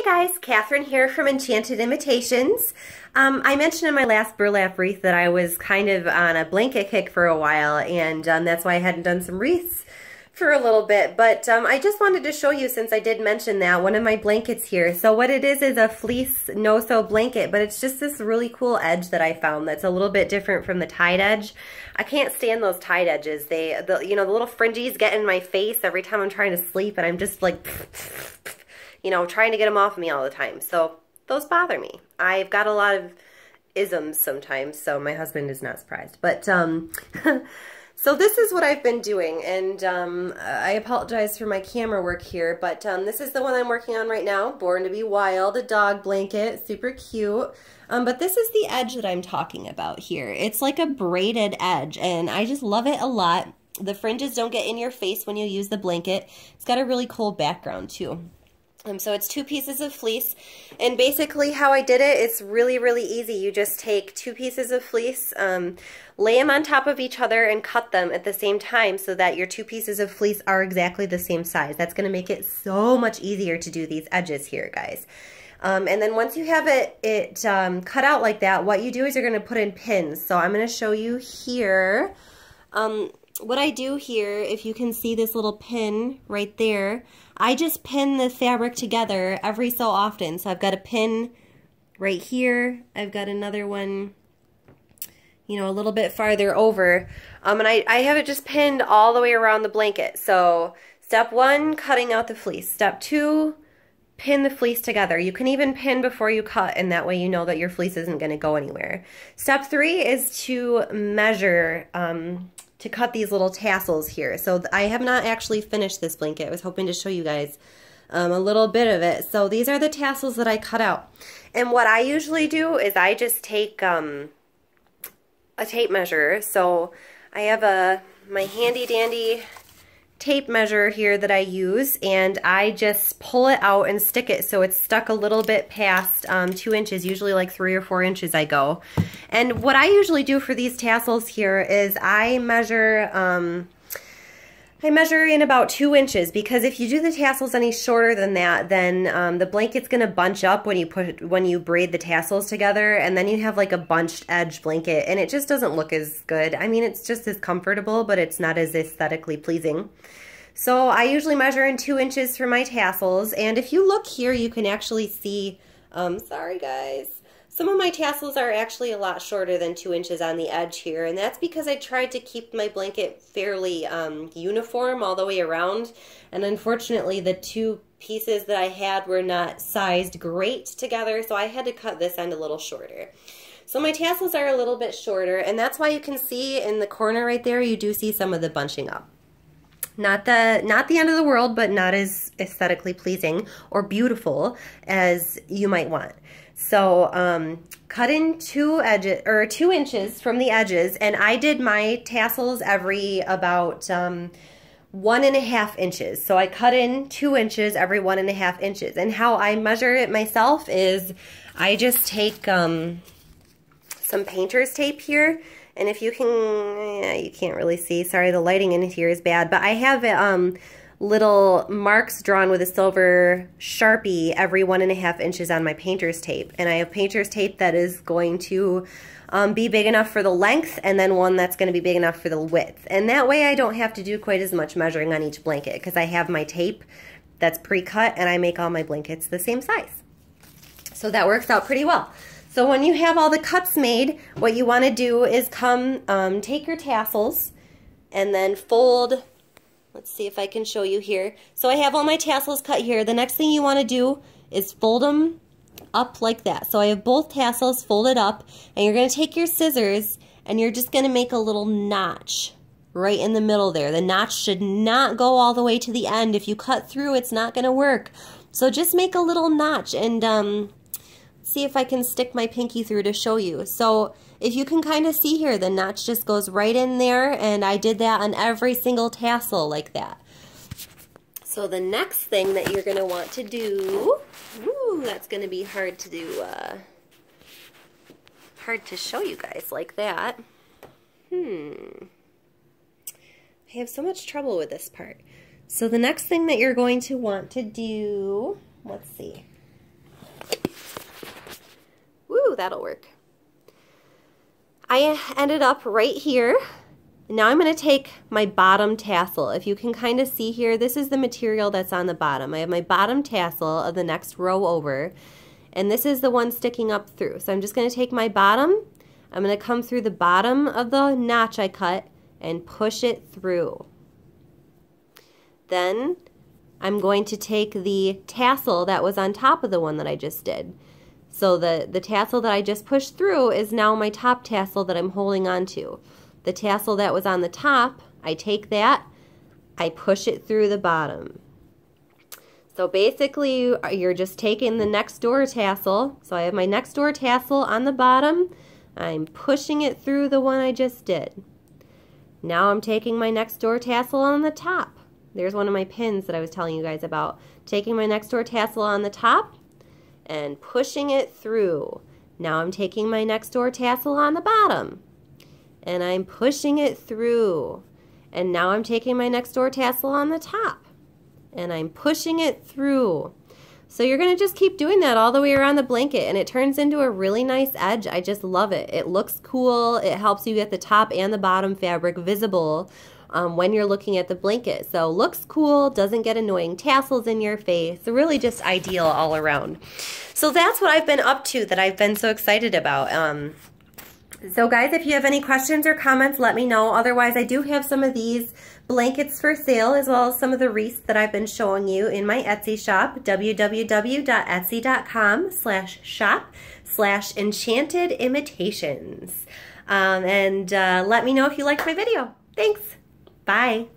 Hey guys, Catherine here from Enchanted Imitations. I mentioned in my last burlap wreath that I was kind of on a blanket kick for a while, and that's why I hadn't done some wreaths for a little bit. But I just wanted to show you, since I did mention that, one of my blankets here. So what it is a fleece no-sew blanket, but it's just this really cool edge that I found that's a little bit different from the tied edge. I can't stand those tied edges. The little fringes get in my face every time I'm trying to sleep, and I'm just like, trying to get them off me all the time. So those bother me. I've got a lot of isms sometimes, so my husband is not surprised. But so this is what I've been doing, and I apologize for my camera work here, but this is the one I'm working on right now, Born to be Wild, a dog blanket, super cute. But this is the edge that I'm talking about here. It's like a braided edge, and I just love it a lot. The fringes don't get in your face when you use the blanket. It's got a really cool background too. So it's 2 pieces of fleece, and basically how I did it, it's really, really easy. You just take 2 pieces of fleece, lay them on top of each other, and cut them at the same time so that your 2 pieces of fleece are exactly the same size. That's going to make it so much easier to do these edges here, guys. And then once you have it cut out like that, what you do is you're going to put in pins. So I'm going to show you here. What I do here, if you can see this little pin right there, I just pin the fabric together every so often. So I've got a pin right here. I've got another one, a little bit farther over. And I have it just pinned all the way around the blanket. So step 1, cutting out the fleece. Step 2, pin the fleece together. You can even pin before you cut, and that way you know that your fleece isn't going to go anywhere. Step 3 is to measure, to cut these little tassels here. So I have not actually finished this blanket. I was hoping to show you guys a little bit of it. So these are the tassels that I cut out. And what I usually do is I just take a tape measure. So I have my handy dandy tape measure here that I use, and I just pull it out and stick it so it's stuck a little bit past 2 inches, usually like 3 or 4 inches I go. And what I usually do for these tassels here is I measure in about 2 inches, because if you do the tassels any shorter than that, then the blanket's gonna bunch up when you braid the tassels together, and then you have like a bunched edge blanket, and it just doesn't look as good. I mean, it's just as comfortable, but it's not as aesthetically pleasing. So I usually measure in 2 inches for my tassels, and if you look here, you can actually see, sorry guys, some of my tassels are actually a lot shorter than 2 inches on the edge here, and that's because I tried to keep my blanket fairly uniform all the way around, and unfortunately the 2 pieces that I had were not sized great together, so I had to cut this end a little shorter. So my tassels are a little bit shorter, and that's why you can see in the corner right there, you do see some of the bunching up. Not the end of the world, but not as aesthetically pleasing or beautiful as you might want. So cut in 2 inches from the edges, and I did my tassels every about 1.5 inches. So I cut in 2 inches every 1.5 inches. And how I measure it myself is I just take some painter's tape here. And if you can, you can't really see. Sorry, the lighting in here is bad. But I have little marks drawn with a silver Sharpie every 1.5 inches on my painter's tape. And I have painter's tape that is going to be big enough for the length, and then one that's going to be big enough for the width. And that way I don't have to do quite as much measuring on each blanket, because I have my tape that's pre-cut, and I make all my blankets the same size. So that works out pretty well. So when you have all the cuts made, what you want to do is take your tassels and then fold. Let's see if I can show you here. So I have all my tassels cut here. The next thing you want to do is fold them up like that. So I have both tassels folded up, and you're going to take your scissors and you're just going to make a little notch right in the middle there. The notch should not go all the way to the end. If you cut through, it's not going to work. So just make a little notch, and see if I can stick my pinky through to show you. So if you can kind of see here, the notch just goes right in there, and I did that on every single tassel like that. So the next thing that you're going to want to do, that's going to be hard to do, hard to show you guys like that. I have so much trouble with this part. So the next thing that you're going to want to do, let's see. Ooh, that'll work. I ended up right here. Now I'm going to take my bottom tassel. If you can kind of see here, this is the material that's on the bottom. I have my bottom tassel of the next row over, and this is the one sticking up through. So I'm just going to take my bottom, I'm going to come through the bottom of the notch I cut and push it through. Then I'm going to take the tassel that was on top of the one that I just did. So the tassel that I just pushed through is now my top tassel that I'm holding on to. The tassel that was on the top, I take that, I push it through the bottom. So basically, you're just taking the next door tassel. So I have my next door tassel on the bottom. I'm pushing it through the one I just did. Now I'm taking my next door tassel on the top. There's one of my pins that I was telling you guys about. Taking my next door tassel on the top and pushing it through. Now I'm taking my next door tassel on the bottom and I'm pushing it through. And now I'm taking my next door tassel on the top and I'm pushing it through. So you're going to just keep doing that all the way around the blanket, and it turns into a really nice edge. I just love it. It looks cool. It helps you get the top and the bottom fabric visible when you're looking at the blanket. So looks cool, doesn't get annoying tassels in your face. Really just ideal all around. So that's what I've been up to that I've been so excited about. So guys, if you have any questions or comments, let me know. Otherwise, I do have some of these blankets for sale, as well as some of the wreaths that I've been showing you in my Etsy shop, www.etsy.com/shop/enchanted imitations. Let me know if you liked my video. Thanks. Bye.